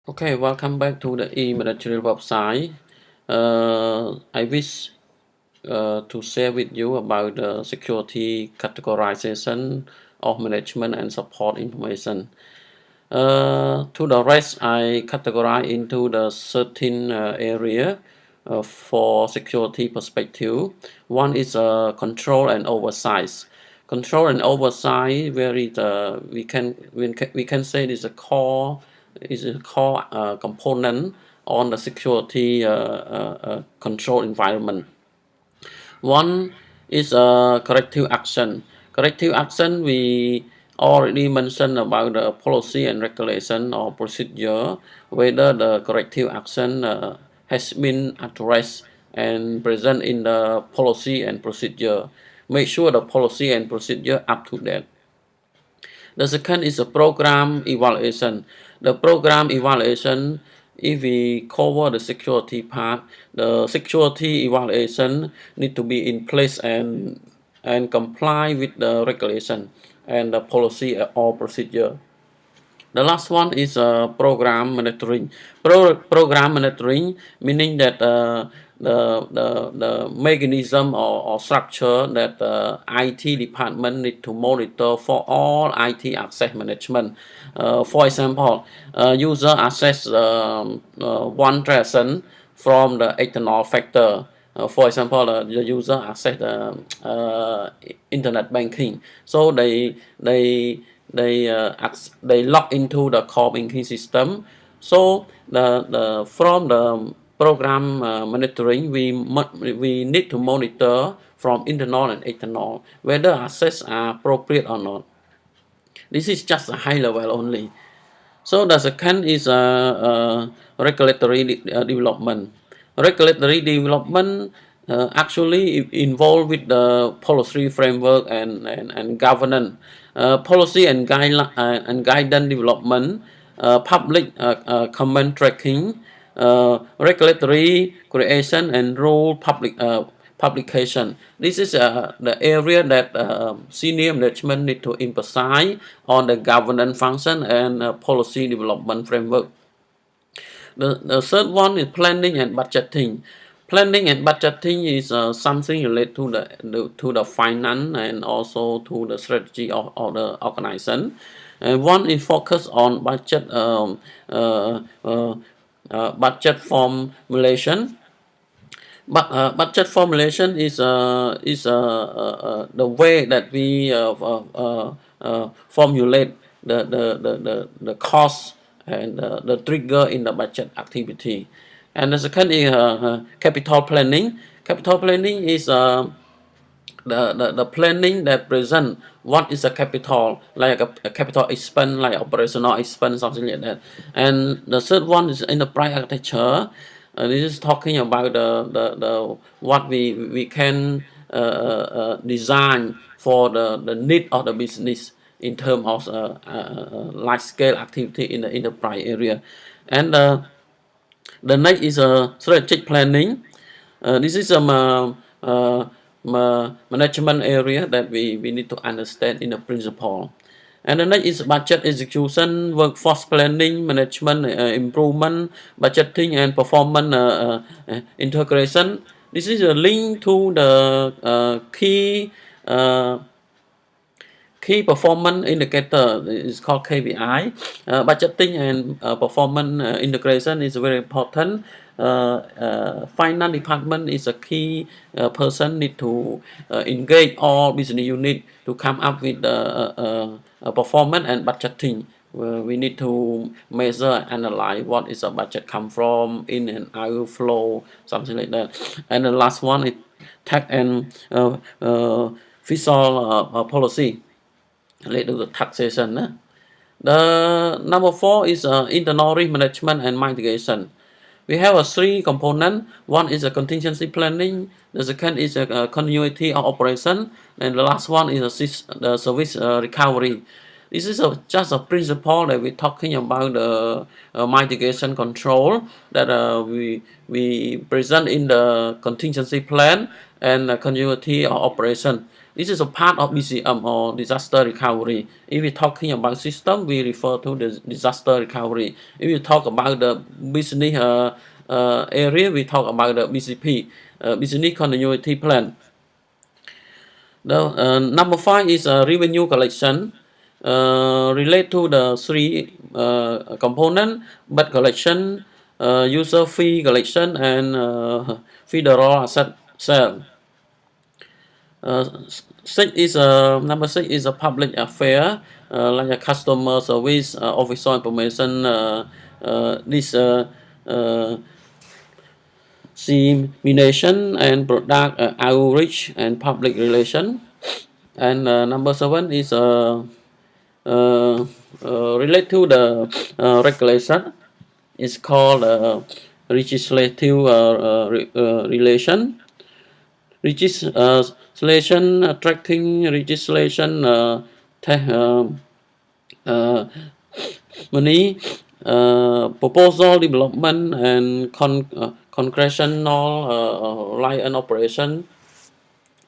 Okay, welcome back to the E-Managerial website. I wish to share with you about the security categorization of management and support information. To the rest, I categorize into the certain area for security perspective. One is control and oversight. Control and oversight, where we can say is a core component on the security control environment. One is a corrective action. Corrective action, we already mentioned about the policy and regulation or procedure, whether the corrective action has been addressed and present in the policy and procedure. Make sure the policy and procedure up to date. The second is a program evaluation. The program evaluation, if we cover the security part, the security evaluation need to be in place and comply with the regulation and the policy or procedure. The last one is program monitoring. Program monitoring meaning that the mechanism or structure that the IT department need to monitor for all IT access management. For example, user access 1% from the external factor. For example, the user access internet banking. So they log into the core banking system. So from the program monitoring, we need to monitor from internal and external whether access are appropriate or not. This is just a high level only. So the second is regulatory development. Regulatory development actually involved with the policy framework and governance. Policy and guidance development, public comment tracking, regulatory creation and rule publication. This is the area that senior management need to emphasize on the governance function and policy development framework. The third one is planning and budgeting. Planning and budgeting is something related to the finance and also to the strategy of the organization. And one is focused on budget formulation. But budget formulation is the way that we formulate the cost and the trigger in the budget activity. And the second is capital planning. Capital planning is the planning that present what is a capital, like a capital expense, like operational expense, something like that. And the third one is enterprise architecture. This is talking about the what we can design for the need of the business in terms of large scale activity in the enterprise area. And the next is strategic planning. This is a management area that we need to understand in the principle. And the next is budget execution, workforce planning, management improvement, budgeting and performance integration. This is a link to the key performance indicator is called KPI. Budgeting and performance integration is very important. Finance department is a key person need to engage all business unit to come up with performance and budgeting. We need to measure and analyze what is the budget come from, in and out flow, something like that. And the last one is tax and fiscal policy related to the taxation. The number 4 is internal risk management and mitigation. We have a 3 component. One is a contingency planning. The second is a continuity of operation, and the last one is the service recovery. This is just a principle that we're talking about the mitigation control that we present in the contingency plan and continuity of operation. This is a part of BCM or disaster recovery. If we're talking about system, we refer to the disaster recovery. If you talk about the business area, we talk about the BCP, business continuity plan. The number 5 is revenue collection. Relate to the three component: but collection, user fee collection, and federal asset sale. Number 6 is a public affair, like a customer service, officer information, dissemination, and product outreach and public relation. And number 7 is relate to the regulation. It's called legislative relation. Legislation, attracting legislation, money, proposal development, and congressional line and operation.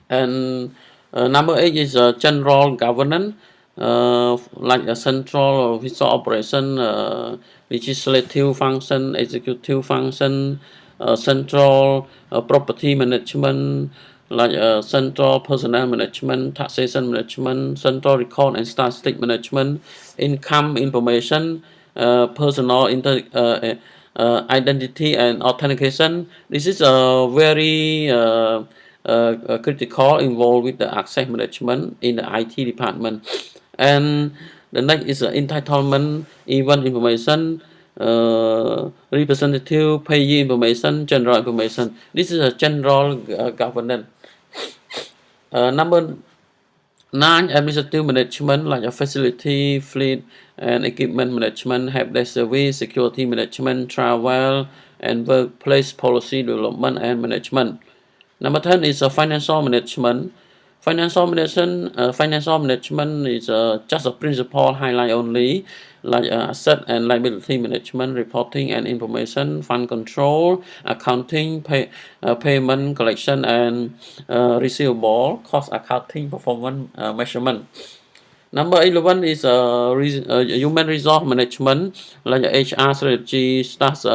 And number 8 is general governance, like a central official operation, legislative function, executive function, central property management, like central personnel management, taxation management, central record and statistic management, income information, personal identity and authentication. This is a very critical involved with the access management in the IT department. And the next is entitlement, event information, representative payee information, general information. This is a general governance. Number 9, administrative management, like a facility, fleet, and equipment management, help desk service, security management, travel, and workplace policy development and management. Number 10 is financial management. Financial management is just a principle highlight only, like asset and liability management, reporting and information, fund control, accounting, payment collection, and receivable, cost accounting, performance measurement. Number 11 is human resource management, like HR strategy, staff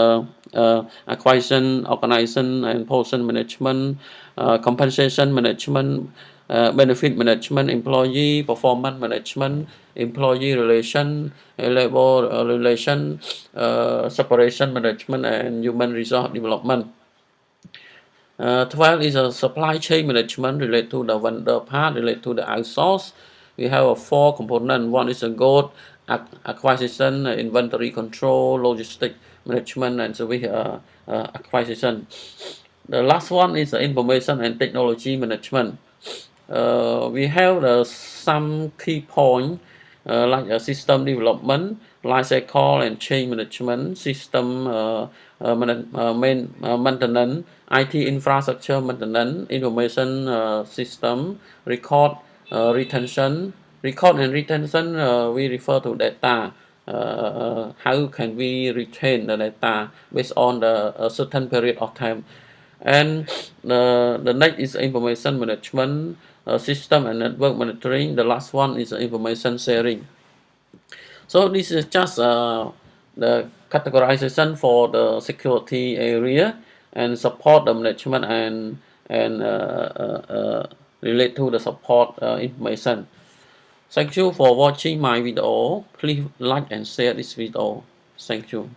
acquisition, organization, and person management, compensation management, benefit management, employee performance management, employee relation, labor relation, separation management, and human resource development. 12 is a supply chain management related to the vendor part, related to the outsource. We have a 4 component. One is a good acquisition, inventory control, logistic management, and service acquisition. The last one is information and technology management. We have some key points like system development, life cycle and change management, system maintenance, IT infrastructure maintenance, information system, retention. Record and retention, we refer to data. How can we retain the data based on a certain period of time? And the next is information management, system and network monitoring. The last one is information sharing. So this is just the categorization for the security area and support the management and relate to the support information. Thank you for watching my video. Please like and share this video. Thank you.